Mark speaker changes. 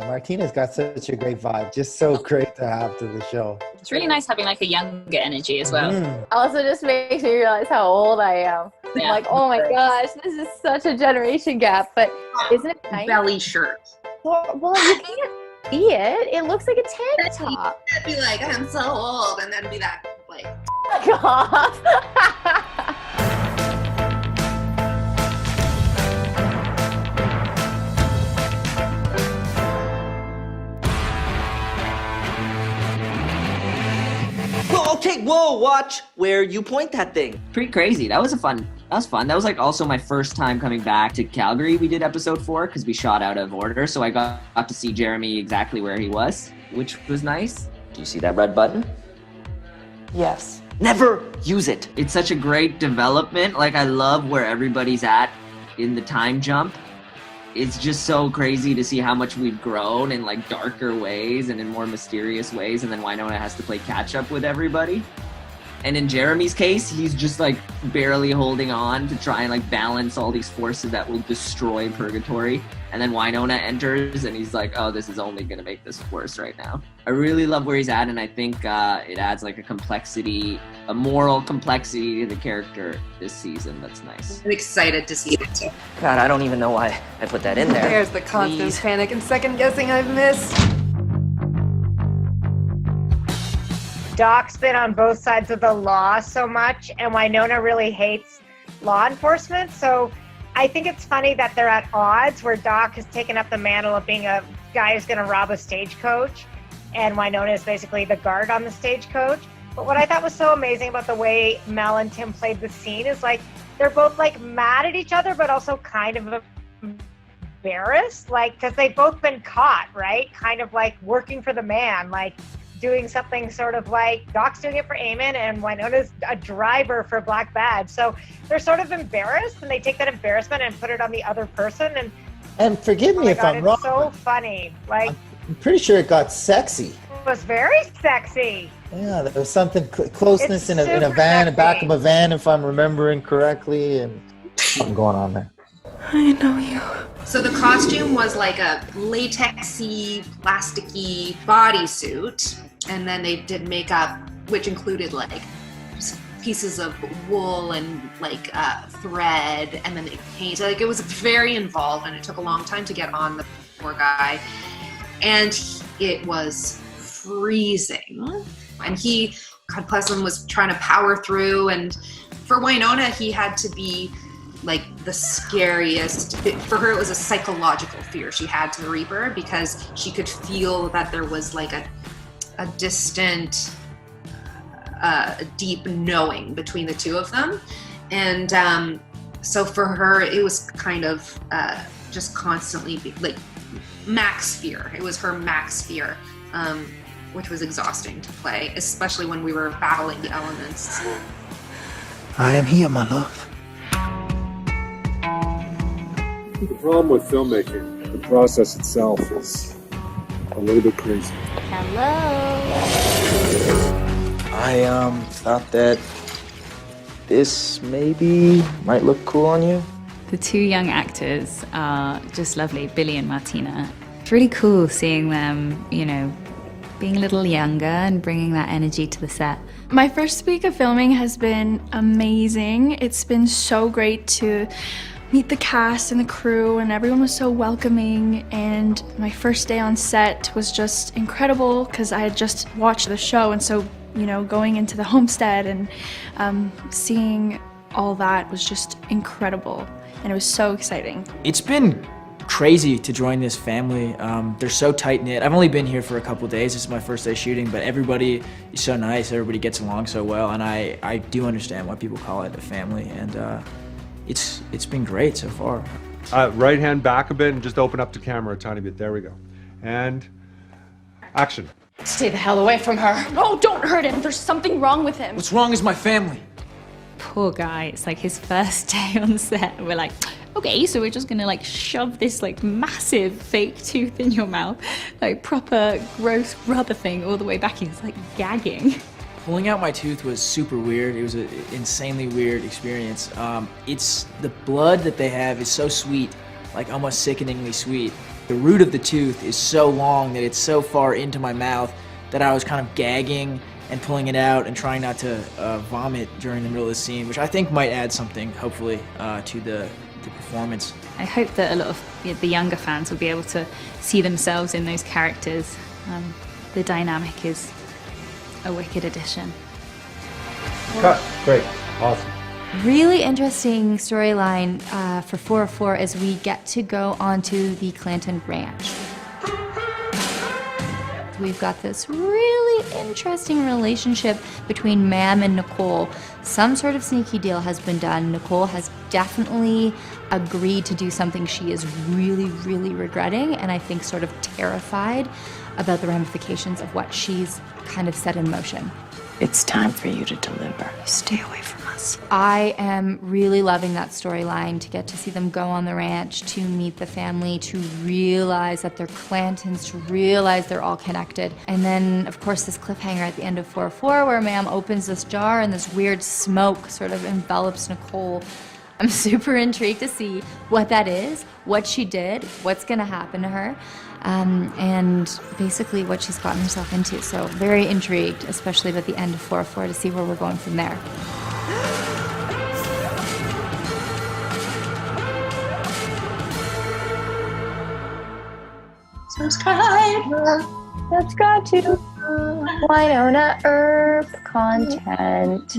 Speaker 1: Martina's got such a great vibe. Just so great to have to the show.
Speaker 2: It's really nice having like a younger energy as well.
Speaker 3: Also just makes me realize how old I am. I'm like, oh my gosh, this is such a generation gap. But isn't it nice?
Speaker 4: Belly shirt.
Speaker 3: Well, you can't see it. It looks like a tank top.
Speaker 4: I'd be like, I'm so old, and then be that like.
Speaker 3: God.
Speaker 5: Okay, whoa, watch where you point that thing.
Speaker 6: Pretty crazy. That was fun. That was like also my first time coming back to Calgary. We did episode 4 because we shot out of order. So I got to see Jeremy exactly where he was, which was nice.
Speaker 5: Do you see that red button?
Speaker 7: Yes.
Speaker 5: Never use it.
Speaker 6: It's such a great development. Like I love where everybody's at in the time jump. It's just so crazy to see how much we've grown in like darker ways and in more mysterious ways, and then Winona has to play catch up with everybody. And in Jeremy's case, he's just like barely holding on to try and like balance all these forces that will destroy Purgatory. And then Winona enters and he's like, oh, this is only gonna make this worse right now. I really love where he's at, and I think it adds like a complexity, a moral complexity to the character this season that's nice.
Speaker 4: I'm excited to see it too.
Speaker 5: God, I don't even know why I put that in there.
Speaker 7: There's the constant panic and second guessing I've missed.
Speaker 8: Doc's been on both sides of the law so much, and Winona really hates law enforcement. So I think it's funny that they're at odds, where Doc has taken up the mantle of being a guy who's going to rob a stagecoach, and Winona is basically the guard on the stagecoach. But what I thought was so amazing about the way Mel and Tim played the scene is like they're both like mad at each other, but also kind of embarrassed, like because they've both been caught, right? Kind of like working for the man, like doing something sort of like Doc's doing it for Eamon and Winona's a driver for Black Badge. So they're sort of embarrassed, and they take that embarrassment and put it on the other person. And
Speaker 1: forgive me if I'm wrong.
Speaker 8: It's so funny. Like
Speaker 1: I'm pretty sure it got sexy.
Speaker 8: It was very sexy.
Speaker 1: Yeah, there was something closeness in a van,
Speaker 8: sexy.
Speaker 1: back of a van, if I'm remembering correctly, and something going on there.
Speaker 7: I know you.
Speaker 4: So the costume was like a latexy, plasticky bodysuit, and then they did makeup, which included like pieces of wool and like thread, and then they painted. Like it was very involved, and it took a long time to get on the poor guy, and it was freezing. And he, God bless him, was trying to power through. And for Winona, he had to be like the scariest. For her, it was a psychological fear she had to the Reaper, because she could feel that there was like a distant, deep knowing between the two of them. And so for her, it was kind of just constantly like max fear. It was her max fear, which was exhausting to play, especially when we were battling the elements.
Speaker 1: I am here, my love.
Speaker 9: The problem with filmmaking, the process itself is a little bit crazy.
Speaker 3: Hello.
Speaker 10: I thought that this maybe might look cool on you.
Speaker 2: The two young actors are just lovely, Billy and Martina. It's really cool seeing them, you know, being a little younger and bringing that energy to the set.
Speaker 11: My first week of filming has been amazing. It's been so great to meet the cast and the crew, and everyone was so welcoming, and my first day on set was just incredible because I had just watched the show, and so, you know, going into the homestead and seeing all that was just incredible, and it was so exciting.
Speaker 12: It's been crazy to join this family. They're so tight-knit. I've only been here for a couple days. This is my first day shooting, but everybody is so nice. Everybody gets along so well, and I do understand why people call it a family, and it's been great so far.
Speaker 9: Right hand back a bit and just open up the camera a tiny bit. There we go. And action.
Speaker 11: Stay the hell away from her. No, don't hurt him. There's something wrong with him.
Speaker 12: What's wrong is my family.
Speaker 2: Poor guy, it's like his first day on set. We're like, okay, so we're just gonna like shove this like massive fake tooth in your mouth, like proper gross rubber thing all the way back. He's like gagging.
Speaker 12: Pulling out my tooth was super weird. It was an insanely weird experience. It's the blood that they have is so sweet, like almost sickeningly sweet. the root of the tooth is so long that it's so far into my mouth that I was kind of gagging and pulling it out and trying not to vomit during the middle of the scene, which I think might add something, hopefully, to the performance.
Speaker 2: I hope that a lot of the younger fans will be able to see themselves in those characters. The dynamic is a wicked addition.
Speaker 1: Cut. Great. Awesome.
Speaker 3: Really interesting storyline for 404 as we get to go onto the Clanton Ranch. We've got this really interesting relationship between Mam and Nicole. Some sort of sneaky deal has been done. Nicole has definitely agreed to do something she is really, really regretting, and I think sort of terrified about the ramifications of what she's kind of set in motion.
Speaker 7: It's time for you to deliver. Stay away from us.
Speaker 3: I am really loving that storyline, to get to see them go on the ranch, to meet the family, to realize that they're Clantons, to realize they're all connected. And then, of course, this cliffhanger at the end of 404 where Mam opens this jar and this weird smoke sort of envelops Nicole. I'm super intrigued to see what that is, what she did, what's gonna happen to her, and basically what she's gotten herself into. So very intrigued, especially at the end of 404, to see where we're going from there. Subscribe to Winona Earp content.